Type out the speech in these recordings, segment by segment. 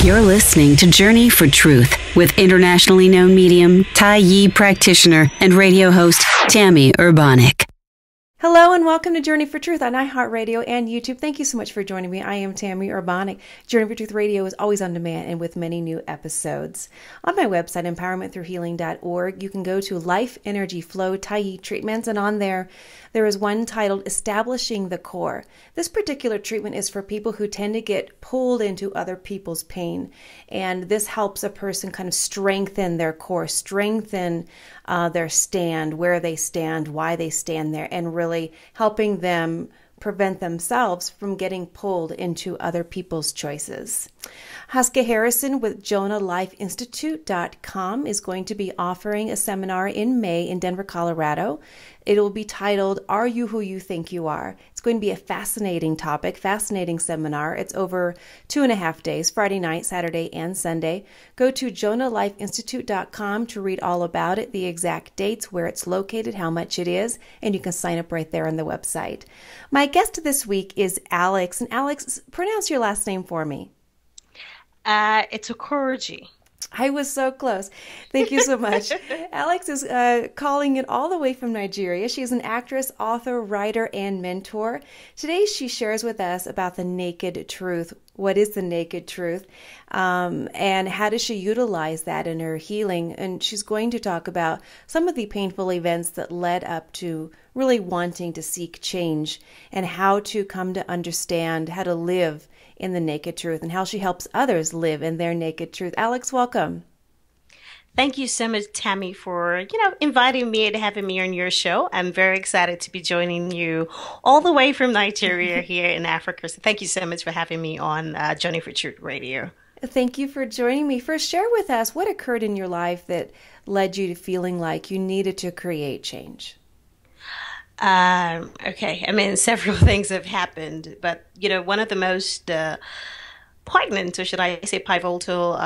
You're listening to Journey for Truth with internationally known medium, Tai Yi practitioner, and radio host Tammy Urbanic. Hello and welcome to Journey for Truth on iHeartRadio and YouTube. Thank you so much for joining me. I am Tammy Urbanic. Journey for Truth Radio is always on demand and with many new episodes. On my website, empowermentthroughhealing.org, you can go to Life Energy Flow Tai Yi Treatments, and on there is one titled Establishing the Core. This particular treatment is for people who tend to get pulled into other people's pain, and this helps a person kind of strengthen their core, strengthen their stand, where they stand, why they stand there, and really helping them prevent themselves from getting pulled into other people's choices. Haska Harrison with JonahLifeInstitute.com is going to be offering a seminar in May in Denver, Colorado. It will be titled, Are You Who You Think You Are? It's going to be a fascinating topic, fascinating seminar. It's over 2.5 days, Friday night, Saturday, and Sunday. Go to JonahLifeInstitute.com to read all about it, the exact dates, where it's located, how much it is, and you can sign up right there on the website. My guest this week is Alex. And Alex, pronounce your last name for me. It's Okoroji. I was so close. Thank you so much. Alex is calling in all the way from Nigeria. She is an actress, author, writer, and mentor. Today she shares with us about the naked truth. What is the naked truth? And how does she utilize that in her healing? And she's going to talk about some of the painful events that led up to really wanting to seek change and how to come to understand how to live in the naked truth and how she helps others live in their naked truth. Alex, welcome. Thank you so much, Tammy, for, inviting me and having me on your show. I'm very excited to be joining you all the way from Nigeria here in Africa. So thank you so much for having me on Journey for Truth Radio. Thank you for joining me. First, share with us what occurred in your life that led you to feeling like you needed to create change. Okay. I mean, several things have happened, but, one of the most poignant, or should I say pivotal,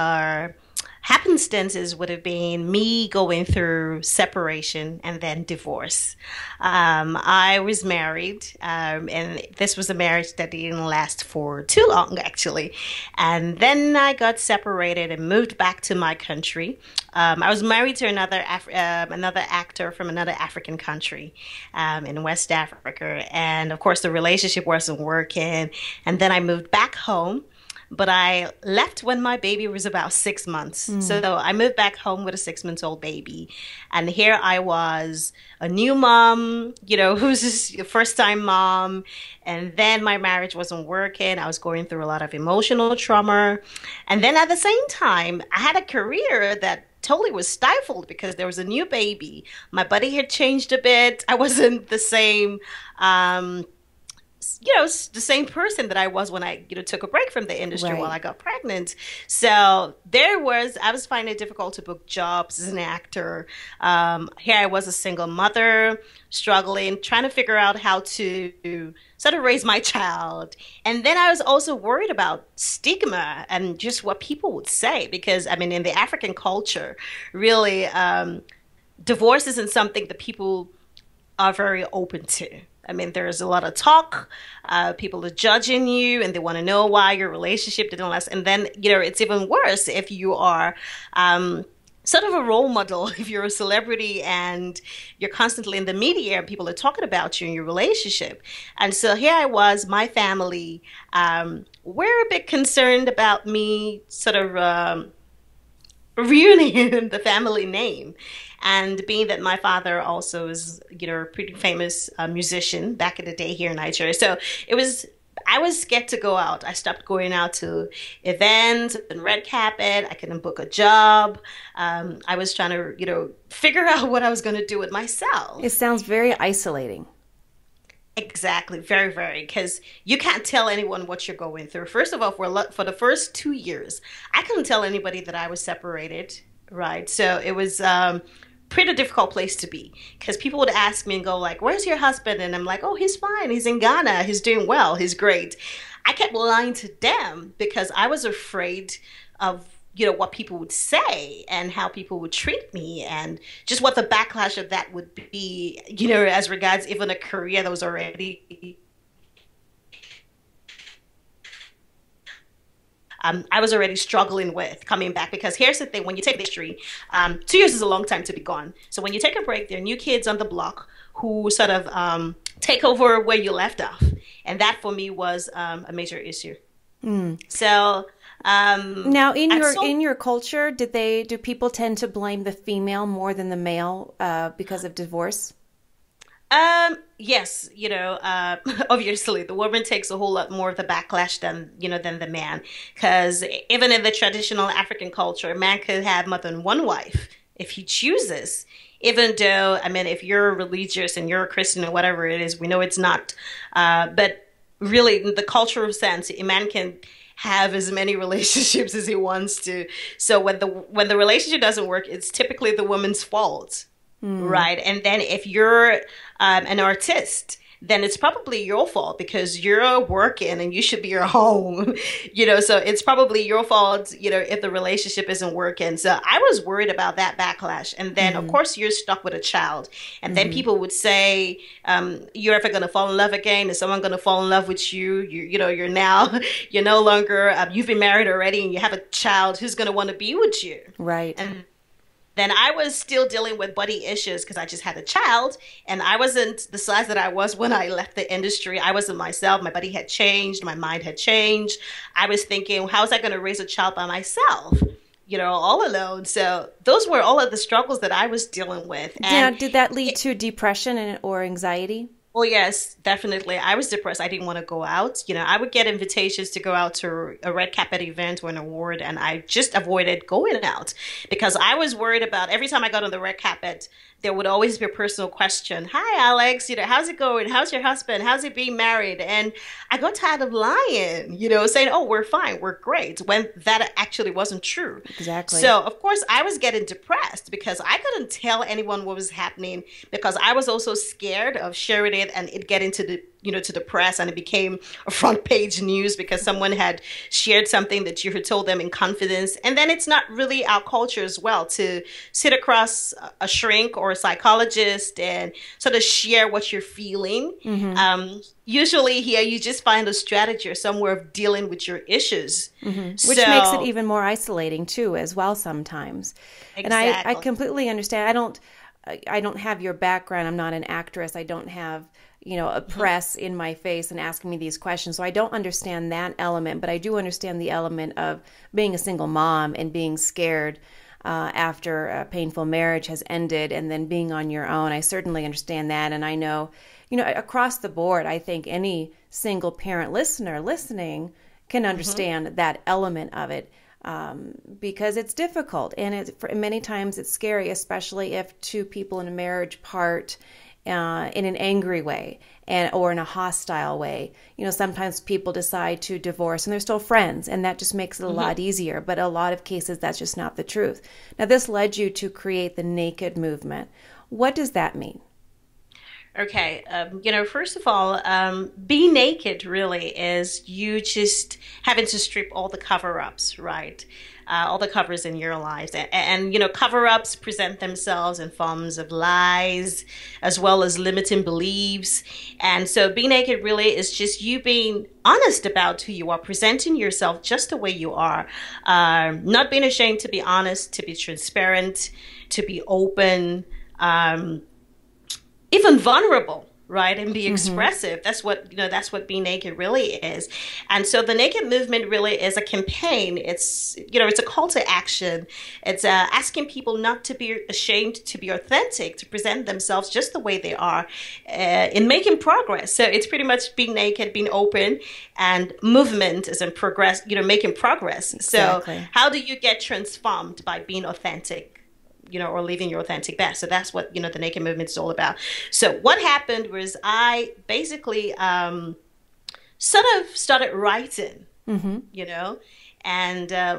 happenstances would have been me going through separation and then divorce. I was married, and this was a marriage that didn't last for too long, actually. And then I got separated and moved back to my country. I was married to another actor from another African country in West Africa. And of course, the relationship wasn't working. And then I moved back home. But I left when my baby was about 6 months. So I moved back home with a 6-month-old baby. And here I was, a new mom, who's just a first-time mom. And then my marriage wasn't working. I was going through a lot of emotional trauma. And then at the same time, I had a career that totally was stifled because there was a new baby. My body had changed a bit. I wasn't the same the same person that I was when I, took a break from the industry while I got pregnant. So I was finding it difficult to book jobs as an actor. Here I was, a single mother, struggling, trying to figure out how to sort of raise my child. And then I was also worried about stigma and just what people would say, because in the African culture, really, divorce isn't something that people are very open to. There's a lot of talk. People are judging you and they want to know why your relationship didn't last. And then, it's even worse if you are sort of a role model, if you're a celebrity and you're constantly in the media and people are talking about you and your relationship. And so here I was, my family, we're a bit concerned about me sort of ruining the family name. And being that my father also is, a pretty famous musician back in the day here in Nigeria. So I was scared to go out. I stopped going out to events and red carpet. I couldn't book a job. I was trying to, figure out what I was going to do with myself. It sounds very isolating. Exactly. Very, very. Because you can't tell anyone what you're going through. First of all, for the first 2 years, I couldn't tell anybody that I was separated. Right. So it was pretty difficult place to be, because people would ask me and go like, where's your husband? And I'm like, oh, he's fine. He's in Ghana. He's doing well. He's great. I kept lying to them because I was afraid of, what people would say and how people would treat me and just what the backlash of that would be, as regards even a career that was already I was already struggling with coming back. Because here's the thing, when you take history, 2 years is a long time to be gone. So when you take a break, there are new kids on the block who sort of take over where you left off. And that for me was a major issue. So now in your culture, do people tend to blame the female more than the male because of divorce? Yes, obviously the woman takes a whole lot more of the backlash than the man, because even in the traditional African culture, a man could have more than one wife if he chooses. Even though, I mean, if you're religious and you're a Christian or whatever it is, we know it's not. But really, in the cultural sense, a man can have as many relationships as he wants to. So when the relationship doesn't work, it's typically the woman's fault, right? And then if you're an artist, then it's probably your fault because you're working and you should be at home, so it's probably your fault, if the relationship isn't working. So I was worried about that backlash. And then, of course, you're stuck with a child. And then people would say, you're ever going to fall in love again? Is someone going to fall in love with you? You're no longer, you've been married already and you have a child. Who's going to want to be with you? Right. And then I was still dealing with body issues because I just had a child, and I wasn't the size that I was when I left the industry. I wasn't myself. My body had changed. My mind had changed. I was thinking, how was I going to raise a child by myself, all alone? So those were all of the struggles that I was dealing with. And did that lead to depression or anxiety? Well, yes, definitely. I was depressed. I didn't want to go out. I would get invitations to go out to a red carpet event or an award, and I just avoided going out because I was worried about every time I got on the red carpet, there would always be a personal question. Hi, Alex. How's it going? How's your husband? How's he being married? And I got tired of lying, saying, oh, we're fine. We're great, when that actually wasn't true. Exactly. So, of course, I was getting depressed because I couldn't tell anyone what was happening because I was also scared of sharing it and it getting to the to the press, and it became a front page news because someone had shared something that you had told them in confidence. And then it's not really our culture as well to sit across a shrink or a psychologist and sort of share what you're feeling. Usually here you just find a strategy or somewhere of dealing with your issues. Which makes it even more isolating too as well sometimes. Exactly. And I completely understand. I don't have your background. I'm not an actress. I don't have a press in my face and asking me these questions. So I don't understand that element, but I do understand the element of being a single mom and being scared after a painful marriage has ended and then being on your own. I certainly understand that. And I know, across the board, I think any single parent listening can understand that element of it. Because it's difficult and many times it's scary, especially if two people in a marriage part in an angry way or in a hostile way. Sometimes people decide to divorce and they're still friends, and that just makes it a lot easier. But a lot of cases, that's just not the truth. Now, this led you to create the Naked movement. What does that mean? Okay, first of all, being naked really is you just having to strip all the cover-ups, right? All the covers in your lives. And cover-ups present themselves in forms of lies as well as limiting beliefs. And so being naked really is just you being honest about who you are, presenting yourself just the way you are, not being ashamed to be honest, to be transparent, to be open, even vulnerable, right? And be expressive. That's what being naked really is. And so the Naked movement really is a campaign. It's, it's a call to action. It's asking people not to be ashamed, to be authentic, to present themselves just the way they are, in making progress. So it's pretty much being naked, being open, and movement is in progress, making progress. Exactly. So how do you get transformed? By being authentic, or living your authentic best. So that's what, the Naked movement is all about. So what happened was I basically sort of started writing, and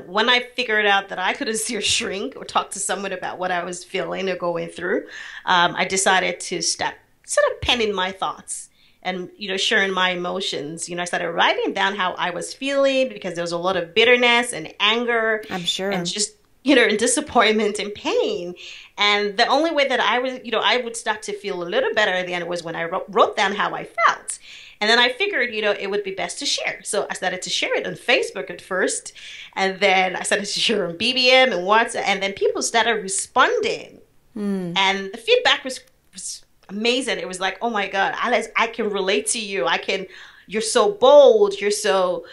when I figured out that I couldn't see a shrink or talk to someone about what I was feeling or going through, I decided to start sort of penning my thoughts and, sharing my emotions. I started writing down how I was feeling because there was a lot of bitterness and anger. I'm sure. And just in disappointment and pain. And the only way that I would start to feel a little better at the end was when I wrote down how I felt. And then I figured, it would be best to share. So I started to share it on Facebook at first. And then I started to share on BBM and WhatsApp. And then people started responding. And the feedback was amazing. It was like, oh my God, Alice, I can relate to you. You're so bold. You're so,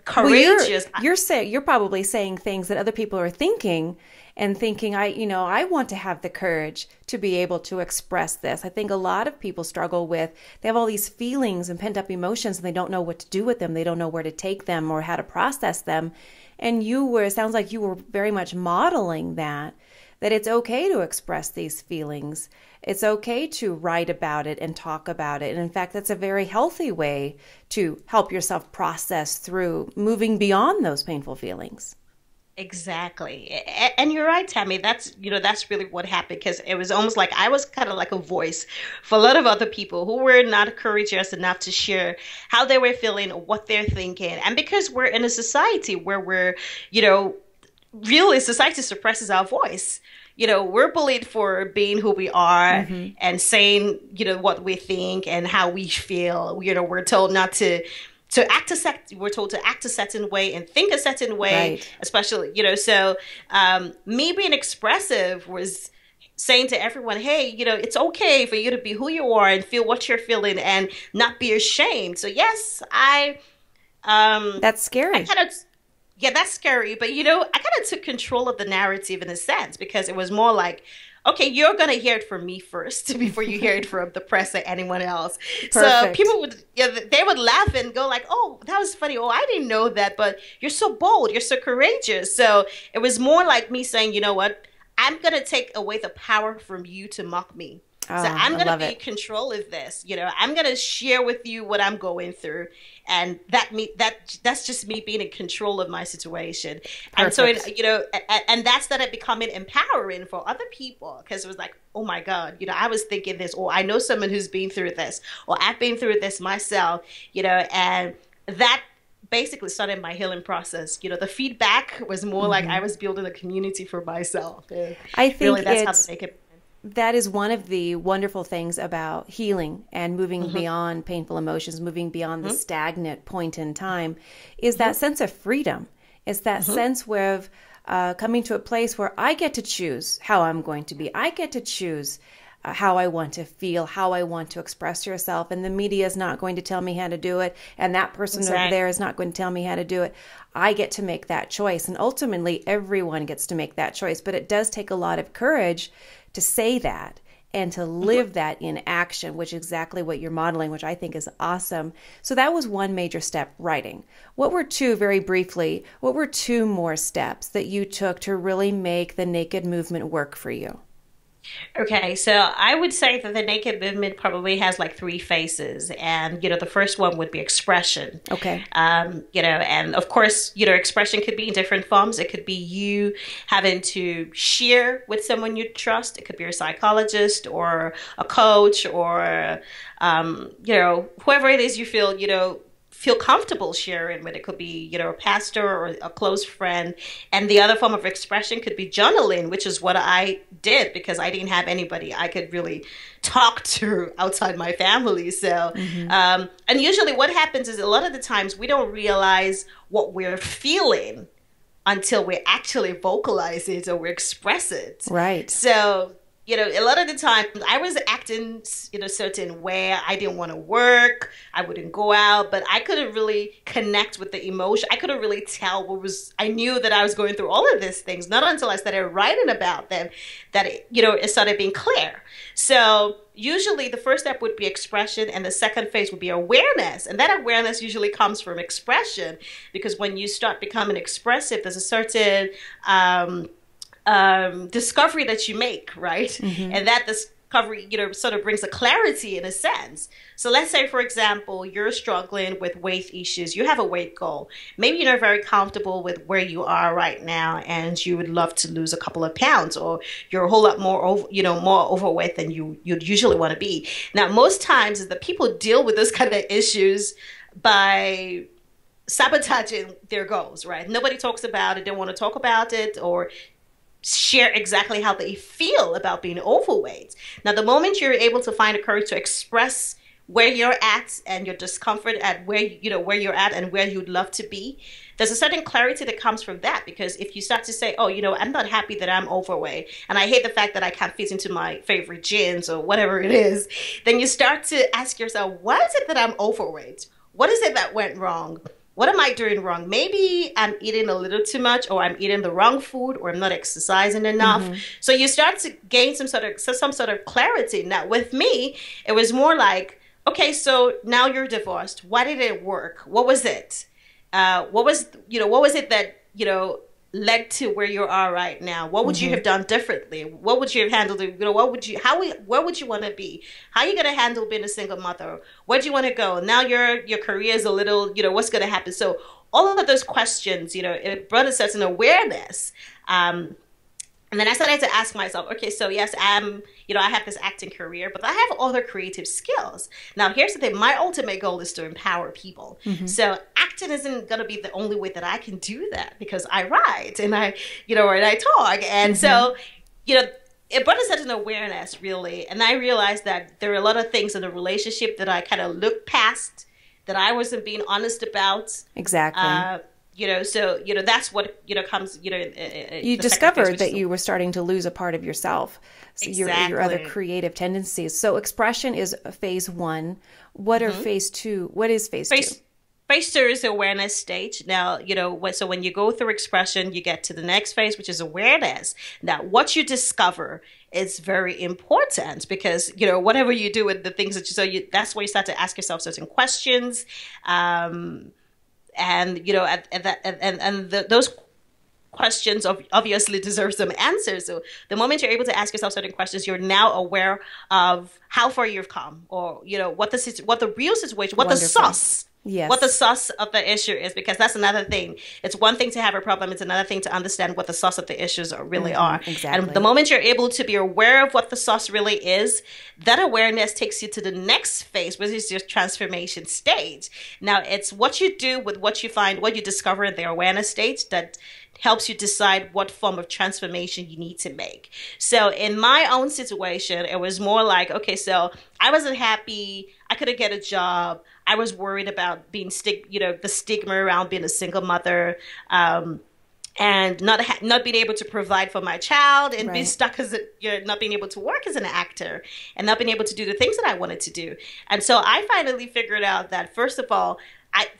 courageous. Well, you're probably saying things that other people are thinking, and thinking, I want to have the courage to be able to express this. I think a lot of people struggle with, they have all these feelings and pent up emotions, and they don't know what to do with them. They don't know where to take them or how to process them. And it sounds like you were very much modeling that it's okay to express these feelings. It's okay to write about it and talk about it. And in fact, that's a very healthy way to help yourself process through moving beyond those painful feelings. Exactly. And you're right, Tammy. That's really what happened, because it was almost like I was kind of like a voice for a lot of other people who were not courageous enough to share how they were feeling, what they're thinking. And because we're in a society where we're, really society suppresses our voice. We're bullied for being who we are and saying, what we think and how we feel. We're told not to we're told to act a certain way and think a certain way, right. Especially, so me being expressive was saying to everyone, hey, it's okay for you to be who you are and feel what you're feeling and not be ashamed. So yes, that's scary. Yeah, that's scary. But, I kind of took control of the narrative in a sense, because it was more like, okay, you're going to hear it from me first before you hear it from the press or anyone else. Perfect. So people they would laugh and go like, oh, that was funny. Oh, I didn't know that, but you're so bold. You're so courageous. So it was more like me saying, you know what? I'm going to take away the power from you to mock me. So I'm going to be in control of this. I'm going to share with you what I'm going through. And that's just me being in control of my situation. Perfect. And so, and that started becoming empowering for other people, because it was like, oh my God, I was thinking this, or I know someone who's been through this, or I've been through this myself, and that basically started my healing process. The feedback was more like I was building a community for myself. I think really, that's how to make it. That is one of the wonderful things about healing and moving beyond painful emotions, moving beyond the stagnant point in time, is that sense of freedom. It's that sense where coming to a place where I get to choose how I'm going to be. I get to choose how I want to feel, how I want to express yourself. And the media is not going to tell me how to do it. And that person over there is not going to tell me how to do it. I get to make that choice. And ultimately, everyone gets to make that choice. But it does take a lot of courage to say that and to live that in action, which is exactly what you're modeling, which I think is awesome. So that was one major step, writing. What were two more steps that you took to really make the Naked movement work for you? Okay, so I would say that the Naked movement probably has like three phases, and the first one would be expression. Okay. And of course, expression could be in different forms. It could be you having to share with someone you trust. It could be a psychologist or a coach or whoever it is you feel comfortable sharing with. It could be, a pastor or a close friend. And the other form of expression could be journaling, which is what I did because I didn't have anybody I could really talk to outside my family. So, and usually what happens is a lot of the times we don't realize what we're feeling until we actually vocalize it or we express it. Right. So, a lot of the time I was acting in a certain way. I didn't want to work. I wouldn't go out, but I couldn't really connect with the emotion. I couldn't really tell I knew that I was going through all of these things. Not until I started writing about them that it started being clear. So usually the first step would be expression, and the second phase would be awareness. And that awareness usually comes from expression, because when you start becoming expressive, there's a certain discovery that you make, right? And that discovery, sort of brings a clarity in a sense. So let's say, for example, you're struggling with weight issues. You have a weight goal. Maybe you're not very comfortable with where you are right now, and you would love to lose a couple of pounds, or you're a whole lot more, more overweight than you'd usually want to be. Now, most times, the people deal with those kind of issues by sabotaging their goals, right? Nobody talks about it, they want to talk about it or share exactly how they feel about being overweight. Now, the moment you're able to find the courage to express where you're at and your discomfort at where you're at and where you'd love to be, there's a certain clarity that comes from that. Because if you start to say, oh, I'm not happy that I'm overweight and I hate the fact that I can't fit into my favorite jeans or whatever it is, then you start to ask yourself, why is it that I'm overweight? What is it that went wrong? What am I doing wrong? Maybe I'm eating a little too much, or I'm eating the wrong food, or I'm not exercising enough. So you start to gain some sort of clarity. Now, with me, it was more like, okay, so now you're divorced. Why did it work? What was it? What was it that, led to where you are right now? What would you have done differently? What would you have handled? Where would you want to be? How are you going to handle being a single mother? Where do you want to go? Now your career is a little, what's going to happen? So all of those questions, it brought a certain awareness. And then I started to ask myself, okay, so yes, I have this acting career, but I have other creative skills. Now, here's the thing. My ultimate goal is to empower people. So acting isn't going to be the only way that I can do that, because I write and I talk. And so, it brought a certain awareness, really. And I realized that there are a lot of things in the relationship that I kind of looked past, that I wasn't being honest about. Exactly. That's what, comes, you discovered that you were starting to lose a part of yourself. So exactly. your other creative tendencies. So expression is phase 1. What are phase 2? What is phase 2? Phase 2 is the awareness stage. Now, so when you go through expression, you get to the next phase, which is awareness. Now, what you discover is very important, because, whatever you do with the things that that's where you start to ask yourself certain questions. Those questions obviously deserve some answers. So the moment you're able to ask yourself certain questions, you're now aware of how far you've come, or what the real situation, what Wonderful. the sauce. Yes. What the sauce of the issue is, because that's another thing. It's one thing to have a problem. It's another thing to understand what the sauce of the issues really are. Exactly. And the moment you're able to be aware of what the sauce really is, that awareness takes you to the next phase, which is your transformation stage. Now, it's what you do with what you find, what you discover in the awareness stage, that helps you decide what form of transformation you need to make. So in my own situation, it was more like, okay, so I wasn't happy. I couldn't get a job. I was worried about being the stigma around being a single mother, and not being able to provide for my child, and being stuck as not being able to work as an actor, and not being able to do the things that I wanted to do. And so I finally figured out that, first of all,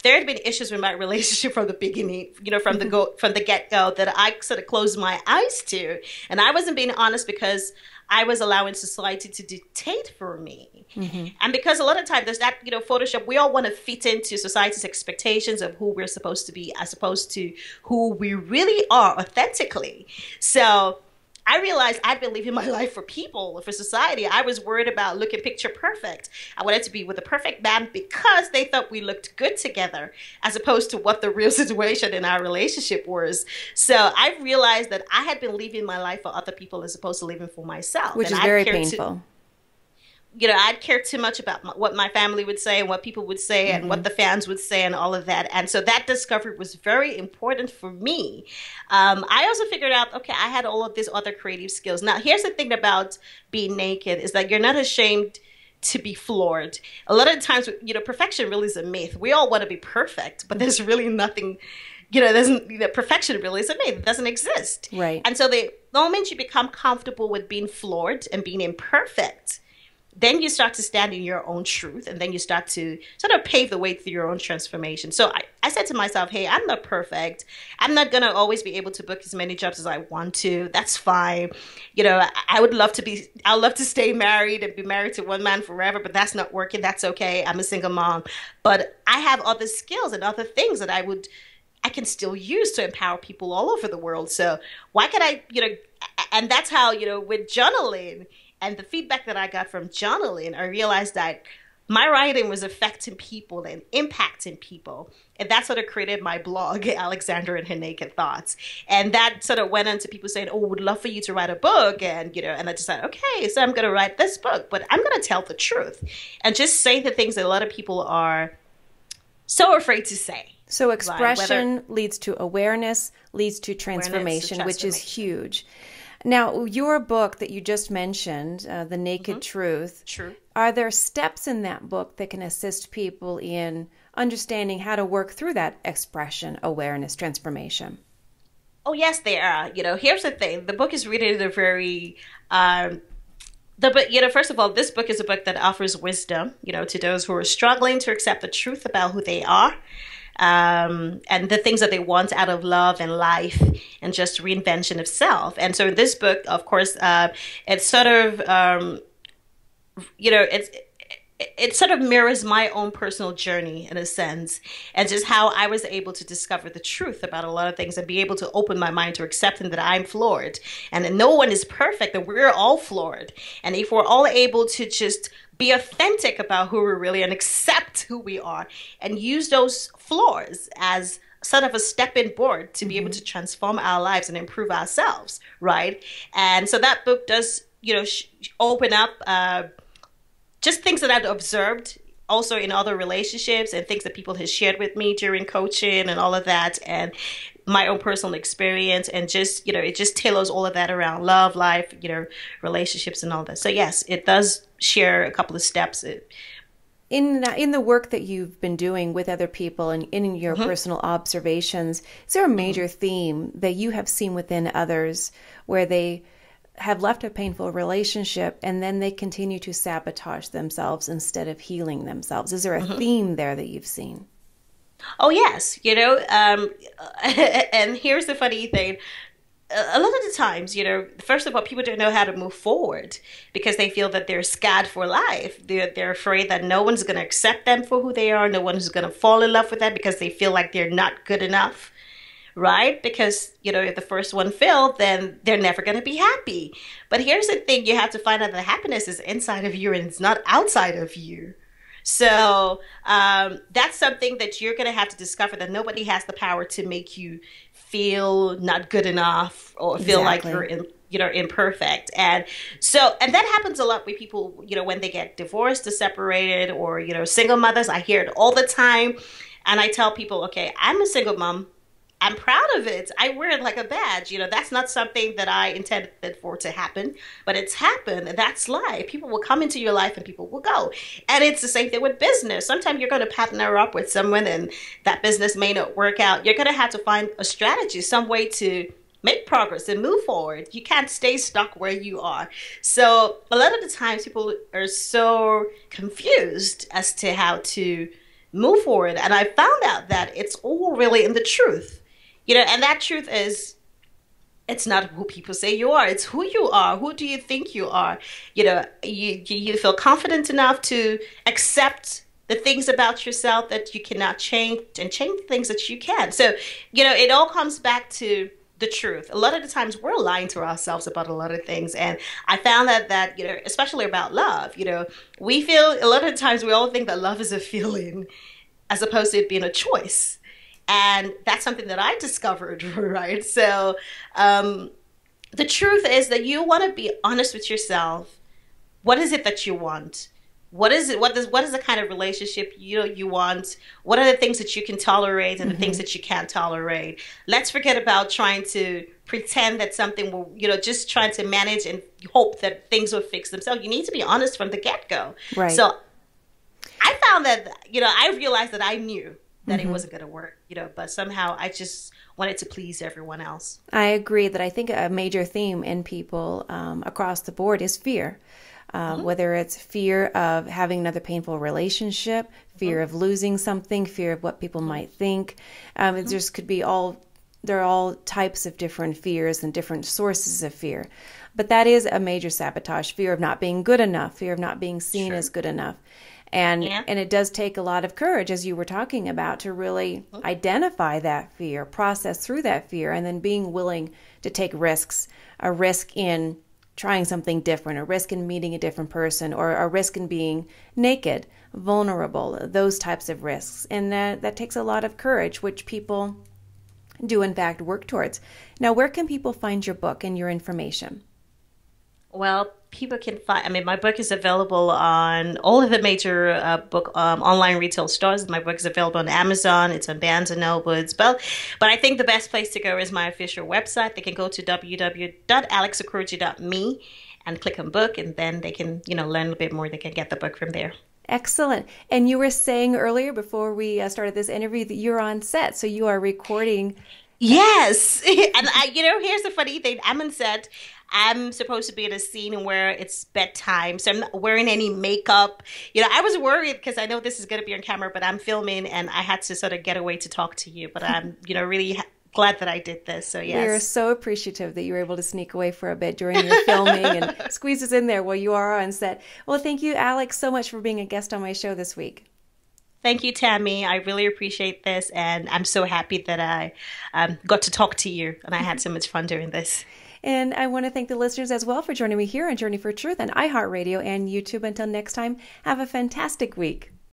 there had been issues with my relationship from the beginning, from the get-go, that I sort of closed my eyes to. And I wasn't being honest, because I was allowing society to dictate for me. And because a lot of times there's that, Photoshop, we all want to fit into society's expectations of who we're supposed to be, as opposed to who we really are authentically. So I realized I'd been living my life for people, for society. I was worried about looking picture perfect. I wanted to be with a perfect man because they thought we looked good together, as opposed to what the real situation in our relationship was. So I realized that I had been living my life for other people as opposed to living for myself. Which is very painful. I'd care too much about what my family would say and what people would say and what the fans would say and all of that. And so that discovery was very important for me. I also figured out, okay, I had all of these other creative skills. Now, here's the thing about being naked, is that you're not ashamed to be flawed. A lot of times, perfection really is a myth. We all want to be perfect, but there's really nothing, perfection really is a myth. It doesn't exist. Right. And so the moment you become comfortable with being flawed and being imperfect, then you start to stand in your own truth, and then you start to sort of pave the way through your own transformation. So I said to myself, hey, I'm not perfect. I'm not going to always be able to book as many jobs as I want to. That's fine. I'd love to stay married and be married to one man forever, but that's not working. That's okay. I'm a single mom. But I have other skills and other things that I can still use to empower people all over the world. So why could I, and that's how, with journaling, and the feedback that I got from journaling, I realized that my writing was affecting people and impacting people. And that sort of created my blog, Alexandra and Her Naked Thoughts. And that sort of went into people saying, oh, would love for you to write a book. And, and I decided, okay, so I'm going to write this book, but I'm going to tell the truth and just say the things that a lot of people are so afraid to say. So expression leads to awareness, leads to transformation, which is huge. Now, your book that you just mentioned, The Naked Truth, are there steps in that book that can assist people in understanding how to work through that expression, awareness, transformation? Oh, yes, there are. Here's the thing. The book is written in a very... first of all, this book is a book that offers wisdom, to those who are struggling to accept the truth about who they are. And the things that they want out of love and life and just reinvention of self. And so this book, of course, it's sort of, it sort of mirrors my own personal journey in a sense, and just how I was able to discover the truth about a lot of things and be able to open my mind to accepting that I'm flawed and that no one is perfect, that we're all flawed. And if we're all able to just be authentic about who we really and accept who we are and use those flaws as sort of a stepping board to be able to transform our lives and improve ourselves, right? And so that book does, open up just things that I've observed also in other relationships and things that people have shared with me during coaching and all of that, and my own personal experience, and just, it just tailors all of that around love, life, relationships and all that. So yes, it does share a couple of steps. In the work that you've been doing with other people and in your personal observations, is there a major theme that you have seen within others where they have left a painful relationship and then they continue to sabotage themselves instead of healing themselves? Is there a theme there that you've seen? Oh, yes. And here's the funny thing. A lot of the times, first of all, people don't know how to move forward because they feel that they're scarred for life. They're afraid that no one's going to accept them for who they are. No one's going to fall in love with them because they feel like they're not good enough, right? Because, if the first one failed, then they're never going to be happy. But here's the thing. You have to find out that happiness is inside of you and it's not outside of you. So that's something that you're going to have to discover, that nobody has the power to make you feel not good enough or feel like you're imperfect. And that happens a lot with people, when they get divorced or separated, or, single mothers. I hear it all the time. And I tell people, okay, I'm a single mom. I'm proud of it. I wear it like a badge. That's not something that I intended for to happen, but it's happened. And that's life. People will come into your life and people will go. And it's the same thing with business. Sometimes you're going to partner up with someone and that business may not work out. You're going to have to find a strategy, some way to make progress and move forward. You can't stay stuck where you are. So a lot of the times people are so confused as to how to move forward. And I found out that it's all really in the truth. And that truth is, it's not who people say you are. It's who you are. Who do you think you are? You feel confident enough to accept the things about yourself that you cannot change, and change the things that you can. So, it all comes back to the truth. A lot of the times we're lying to ourselves about a lot of things. And I found that especially about love, we feel, a lot of the times we all think that love is a feeling as opposed to it being a choice. And that's something that I discovered, right? So the truth is that you want to be honest with yourself. What is it that you want? What is it? What is the kind of relationship you want? What are the things that you can tolerate and the things that you can't tolerate? Let's forget about trying to pretend that something will, just trying to manage and hope that things will fix themselves. You need to be honest from the get-go. Right. So I found that, I realized that I knew that it wasn't going to work, but somehow I just wanted to please everyone else. I agree that I think a major theme in people across the board is fear. Whether it's fear of having another painful relationship, fear of losing something, fear of what people might think. It just could be there are all types of different fears and different sources of fear. But that is a major sabotage, fear of not being good enough, fear of not being seen as good enough. And it does take a lot of courage, as you were talking about, to really identify that fear, process through that fear, and then being willing to take risks, a risk in trying something different, a risk in meeting a different person, or a risk in being naked, vulnerable, those types of risks. And that takes a lot of courage, which people do in fact work towards. Now, where can people find your book and your information? Well, people can find, I mean, my book is available on all of the major book online retail stores. My book is available on Amazon. It's on Barnes & Noble as well. But I think the best place to go is my official website. They can go to www.alexokoroji.me and click on book, and then they can, learn a little bit more. They can get the book from there. Excellent. And you were saying earlier before we started this interview that you're on set, so you are recording. Yes. And here's the funny thing. I'm on set. I'm supposed to be in a scene where it's bedtime, so I'm not wearing any makeup. I was worried because I know this is going to be on camera, but I'm filming and I had to sort of get away to talk to you. But I'm, really glad that I did this. So yes. We're so appreciative that you were able to sneak away for a bit during your filming and squeeze us in there while you are on set. Well, thank you, Alex, so much for being a guest on my show this week. Thank you, Tammy. I really appreciate this, and I'm so happy that I got to talk to you, and I had so much fun doing this. And I want to thank the listeners as well for joining me here on Journey for Truth on iHeartRadio and YouTube. Until next time, have a fantastic week.